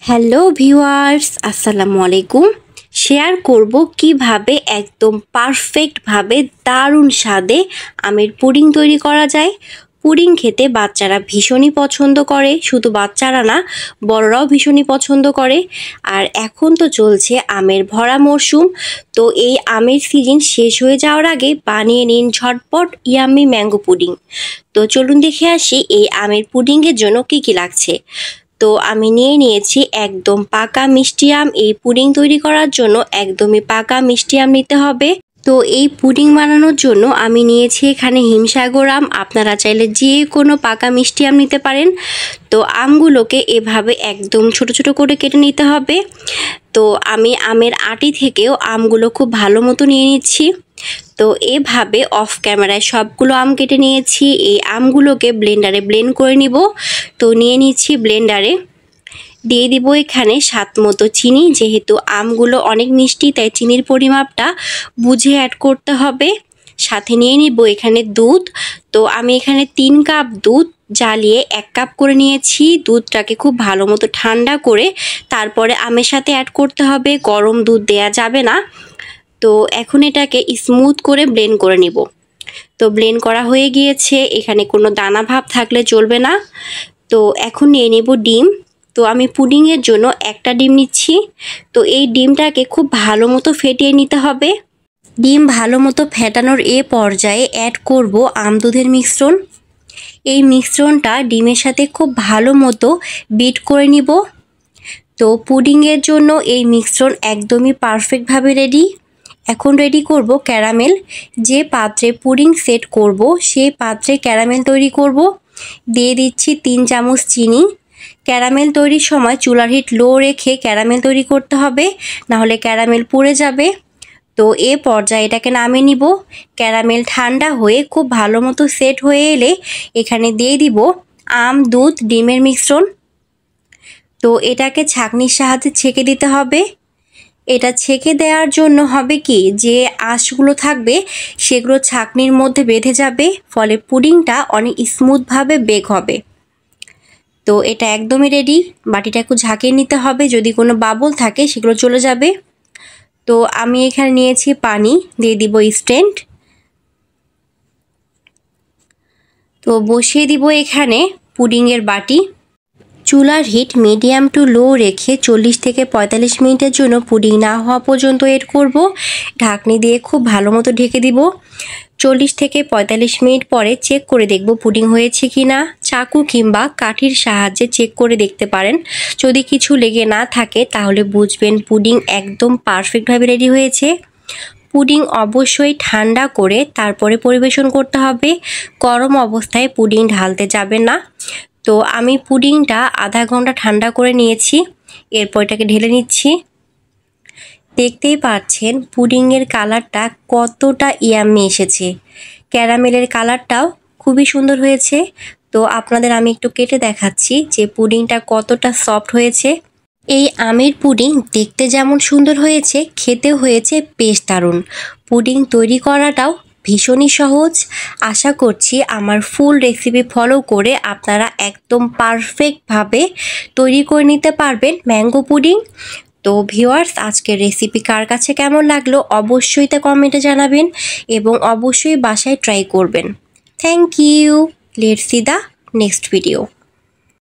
Hello viewers, আসসালামু আলাইকুম। Share করব কিভাবে একদম পারফেক্টভাবে দারুণ স্বাদে আমের পুডিং তৈরি করা যায়। পুডিং খেতে বাচ্চারা ভীষণই পছন্দ করে, শুধু বাচ্চারা না বড়রাও ভীষণই পছন্দ করে। আর এখন তো চলছে আমের ভরা মরশুম, তো এই আমের সিজন শেষ হয়ে যাওয়ার আগে বানিয়ে নিন ঝটপট ইয়াম্মি ম্যাঙ্গো পুডিং। তো চলুন দেখে আসি এই আমের পুডিংয়ের জন্য কি কি লাগছে। তো আমি নিয়েছি একদম পাকা মিষ্টি আম। এই পুডিং তৈরি করার জন্য একদমই পাকা মিষ্টি আম নিতে হবে। তো এই পুডিং বানানোর জন্য আমি নিয়েছি এখানে হিমসাগর আম। আপনারা চাইলে যে কোনো পাকা মিষ্টি আম নিতে পারেন। তো আমগুলোকে এভাবে একদম ছোট ছোট করে কেটে নিতে হবে। তো আমি আমের আটি থেকেও আমগুলো খুব ভালো মতো নিয়ে নিচ্ছি। তো এভাবে অফ ক্যামেরায় সবগুলো আম কেটে নিয়েছি। এই আমগুলোকে ব্লেন্ডারে ব্লেন্ড করে নিব। তো নিয়ে নিচ্ছি ব্লেন্ডারে, দিয়ে দিব এখানে স্বাদ মতো চিনি। যেহেতু আমগুলো অনেক মিষ্টি তাই চিনির পরিমাপটা বুঝে অ্যাড করতে হবে। সাথে নিয়ে নিব এখানে দুধ। তো আমি এখানে 3 কাপ দুধ জ্বালিয়ে 1 কাপ করে নিয়েছি। দুধটাকে খুব ভালো মতো ঠান্ডা করে তারপরে আমের সাথে অ্যাড করতে হবে, গরম দুধ দেয়া যাবে না। তো এখন এটাকে স্মুথ করে ব্লেন্ড করে নিব। তো ব্লেন্ড করা হয়ে গিয়েছে, এখানে কোনো দানা ভাব থাকলে চলবে না। তো এখন নিয়ে নেব ডিম। তো আমি পুডিংয়ের জন্য একটা ডিম নিচ্ছি। তো এই ডিমটাকে খুব ভালো মতো ফেটিয়ে নিতে হবে। ডিম ভালো মতো ফেটানোর এ পর্যায়ে অ্যাড করব আমদুধের মিশ্রণ। এই মিশ্রণটা ডিমের সাথে খুব ভালো মতো বিট করে নিব। তো পুডিংয়ের জন্য এই মিশ্রণ একদমই পারফেক্টভাবে রেডি। এখন রেডি করব ক্যারামেল। যে পাত্রে পুডিং সেট করব সেই পাত্রে ক্যারামেল তৈরি করব। দিয়ে দিচ্ছি 3 চামচ চিনি। ক্যারামেল তৈরির সময় চুলার হিট লো রেখে ক্যারামেল তৈরি করতে হবে, নাহলে ক্যারামেল পুড়ে যাবে। তো এ পর্যায়ে এটাকে নামিয়ে নিব। ক্যারামেল ঠান্ডা হয়ে খুব ভালো মতো সেট হয়ে এলে এখানে দিয়ে দিব আম, দুধ, ডিমের মিশ্রণ। তো এটাকে ছাঁকনির সাহায্যে ছেঁকে দিতে হবে। এটা ছেঁকে দেওয়ার জন্য হবে কি, যে আঁশগুলো থাকবে সেগুলো ছাঁকনির মধ্যে বেঁধে যাবে, ফলে পুডিংটা অনেক স্মুথভাবে বেক হবে। তো এটা একদমই রেডি। বাটিটা একটু ঝাঁকিয়ে নিতে হবে, যদি কোনো বাবল থাকে সেগুলো চলে যাবে। তো আমি এখানে নিয়েছি পানি, দিয়ে দিব স্ট্যান্ড। তো বসিয়ে দিব এখানে পুডিংয়ের বাটি। চুলার হিট মিডিয়াম টু লো রেখে 40 থেকে 45 মিনিটের জন্য পুডিং না হওয়া পর্যন্ত ওয়েট করব। ঢাকনি দিয়ে খুব ভালো মতো ঢেকে দিব। 40 থেকে 45 মিনিট পরে চেক করে দেখব পুডিং হয়েছে কি না। চাকু কিংবা কাঠির সাহায্যে চেক করে দেখতে পারেন। যদি কিছু লেগে না থাকে তাহলে বুঝবেন পুডিং একদম পারফেক্টভাবে রেডি হয়েছে। পুডিং অবশ্যই ঠান্ডা করে তারপরে পরিবেশন করতে হবে। গরম অবস্থায় পুডিং ঢালতে যাবেন না। তো আমি পুডিংটা আধা ঘন্টা ঠান্ডা করে নিয়েছি। এরপর এটাকে ঢেলে নিচ্ছি। দেখতেই পাচ্ছেন পুডিংয়ের কালারটা কতটা ইয়াম্মি এসেছে। ক্যারামেলের কালারটাও খুবই সুন্দর হয়েছে। তো আপনাদের আমি একটু কেটে দেখাচ্ছি যে পুডিংটা কতটা সফট হয়েছে। এই আমের পুডিং দেখতে যেমন সুন্দর হয়েছে, খেতেও হয়েছে বেশ দারুণ। পুডিং তৈরি করাটাও ভীষণই সহজ। আশা করছি আমার ফুল রেসিপি ফলো করে আপনারা একদম পারফেক্টভাবে তৈরি করে নিতে পারবেন ম্যাঙ্গো পুডিং। তো ভিউয়ার্স, আজকের রেসিপি কার কাছে কেমন লাগলো অবশ্যই তা কমেন্টে জানাবেন এবং অবশ্যই বাসায় ট্রাই করবেন। Thank you. Let's see the next video.